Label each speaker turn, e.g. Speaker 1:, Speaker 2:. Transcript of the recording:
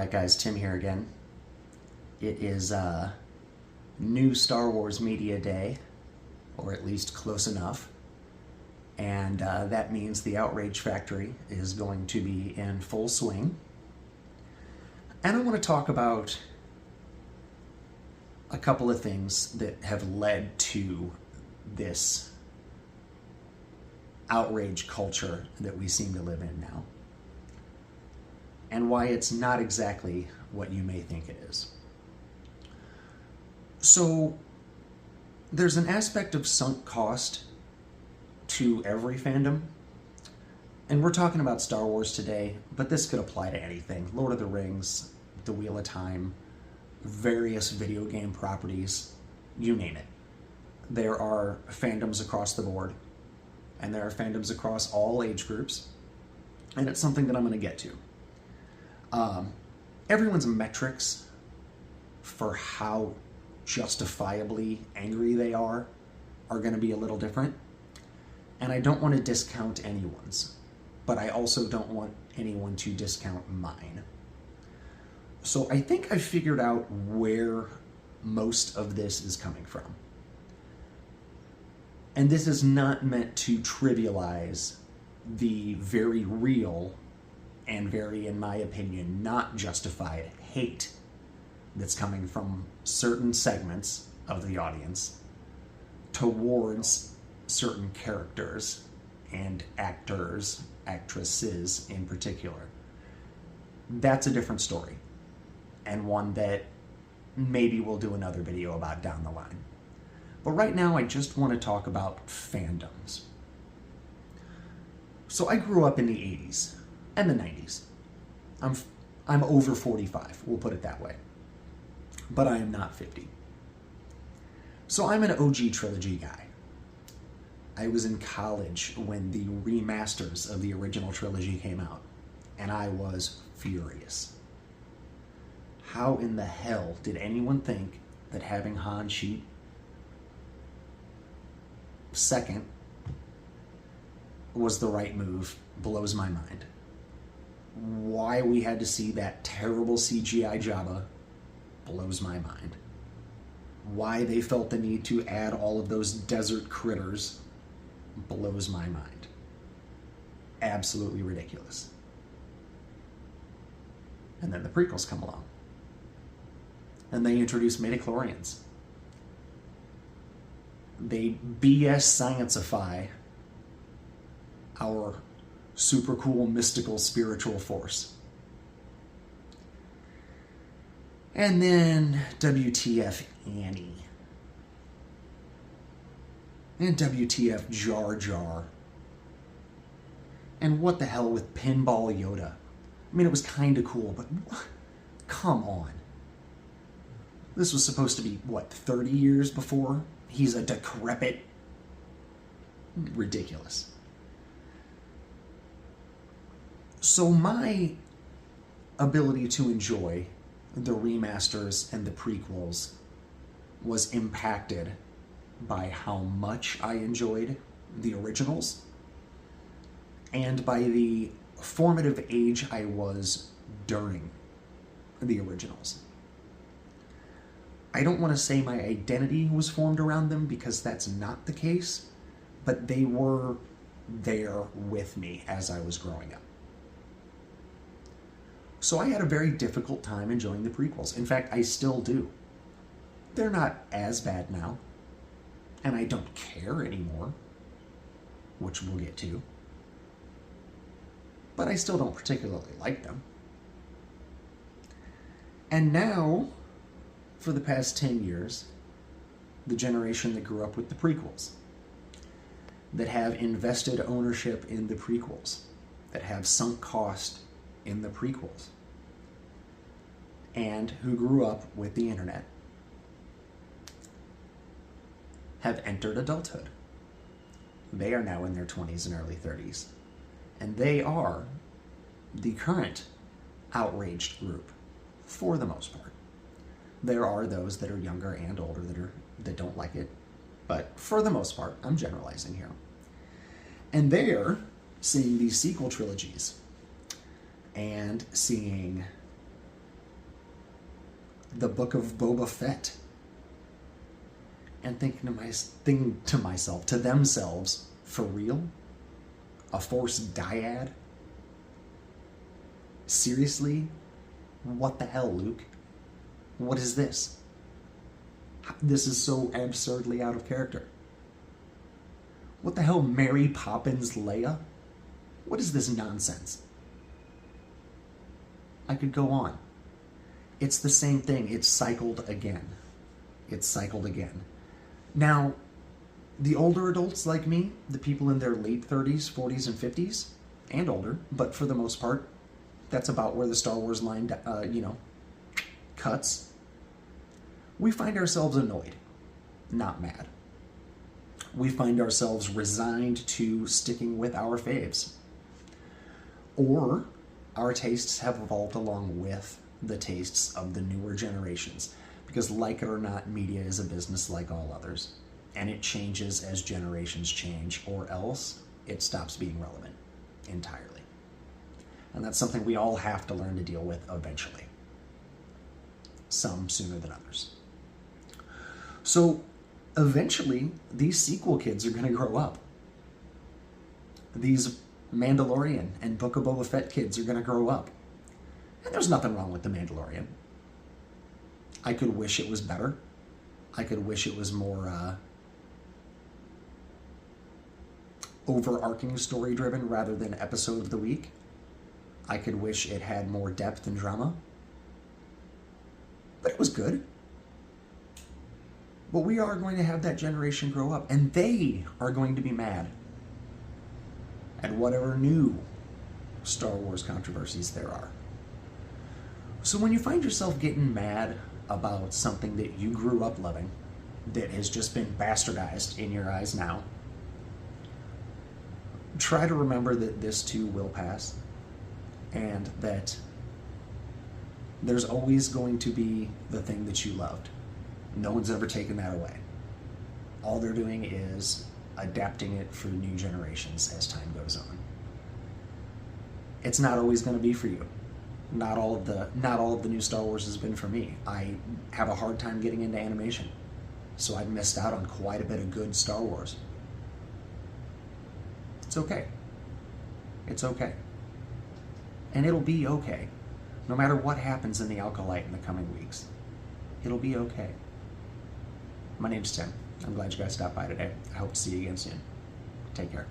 Speaker 1: Alright guys, Tim here again. It is new Star Wars Media Day, or at least close enough, and that means the Outrage Factory is going to be in full swing. And I want to talk about a couple of things that have led to this outrage culture that we seem to live in now, and why it's not exactly what you may think it is. So there's an aspect of sunk cost to every fandom, and we're talking about Star Wars today, but this could apply to anything. Lord of the Rings, The Wheel of Time, various video game properties, you name it. There are fandoms across the board, and there are fandoms across all age groups, and it's something that I'm going to get to. Everyone's metrics for how justifiably angry they are going to be a little different, and I don't want to discount anyone's, but I also don't want anyone to discount mine. So I think I figured out where most of this is coming from. And this is not meant to trivialize the very real and very, in my opinion, not justified hate that's coming from certain segments of the audience towards certain characters and actors, actresses in particular. That's a different story, and one that maybe we'll do another video about down the line. But right now I just want to talk about fandoms. So I grew up in the 80s and the 90s. I'm over 45, we'll put it that way. But I am not 50. So I'm an OG trilogy guy. I was in college when the remasters of the original trilogy came out, and I was furious. How in the hell did anyone think that having Han shoot second was the right move? Blows my mind. Why we had to see that terrible CGI Jabba blows my mind. Why they felt the need to add all of those desert critters blows my mind. Absolutely ridiculous. And then the prequels come along, and they introduce midichlorians. They BS science-ify our super cool, mystical, spiritual force. And then WTF Annie. And WTF Jar Jar. And what the hell with Pinball Yoda? I mean, it was kind of cool, but come on. This was supposed to be, what, 30 years before? He's a decrepit... Ridiculous. So my ability to enjoy the remasters and the prequels was impacted by how much I enjoyed the originals and by the formative age I was during the originals. I don't want to say my identity was formed around them, because that's not the case, but they were there with me as I was growing up. So I had a very difficult time enjoying the prequels. In fact, I still do. They're not as bad now, and I don't care anymore, which we'll get to. But I still don't particularly like them. And now, for the past 10 years, the generation that grew up with the prequels, that have invested ownership in the prequels, that have sunk cost in the prequels, and who grew up with the internet, have entered adulthood. They are now in their 20s and early 30s, and they are the current outraged group for the most part. There are those that are younger and older that don't like it, but for the most part, I'm generalizing here. And they're seeing these sequel trilogies and seeing the book of Boba Fett and thinking to myself, to themselves, for real? A Force dyad? Seriously? What the hell, Luke? What is this? This is so absurdly out of character. What the hell, Mary Poppins Leia? What is this nonsense? I could go on. It's the same thing. It's cycled again. It's cycled again. Now, the older adults like me, the people in their late 30s, 40s, and 50s, and older, but for the most part, that's about where the Star Wars line, cuts. We find ourselves annoyed, not mad. We find ourselves resigned to sticking with our faves. Or our tastes have evolved along with the tastes of the newer generations. Because like it or not, media is a business like all others. And it changes as generations change, or else it stops being relevant entirely. And that's something we all have to learn to deal with eventually. Some sooner than others. So eventually, these sequel kids are going to grow up. These Mandalorian and Book of Boba Fett kids are going to grow up. And there's nothing wrong with The Mandalorian. I could wish it was better. I could wish it was more overarching story-driven rather than episode of the week. I could wish it had more depth and drama. But it was good. But we are going to have that generation grow up, and they are going to be mad at whatever new Star Wars controversies there are. So when you find yourself getting mad about something that you grew up loving, that has just been bastardized in your eyes now, try to remember that this too will pass, and that there's always going to be the thing that you loved. No one's ever taken that away. All they're doing is adapting it for new generations as time goes on. It's not always going to be for you. Not all of the new Star Wars has been for me. I have a hard time getting into animation, so I've missed out on quite a bit of good Star Wars. It's okay. It's okay. And it'll be okay. No matter what happens in the Alkalite in the coming weeks, it'll be okay. My name's Tim. I'm glad you guys stopped by today. I hope to see you again soon. Take care.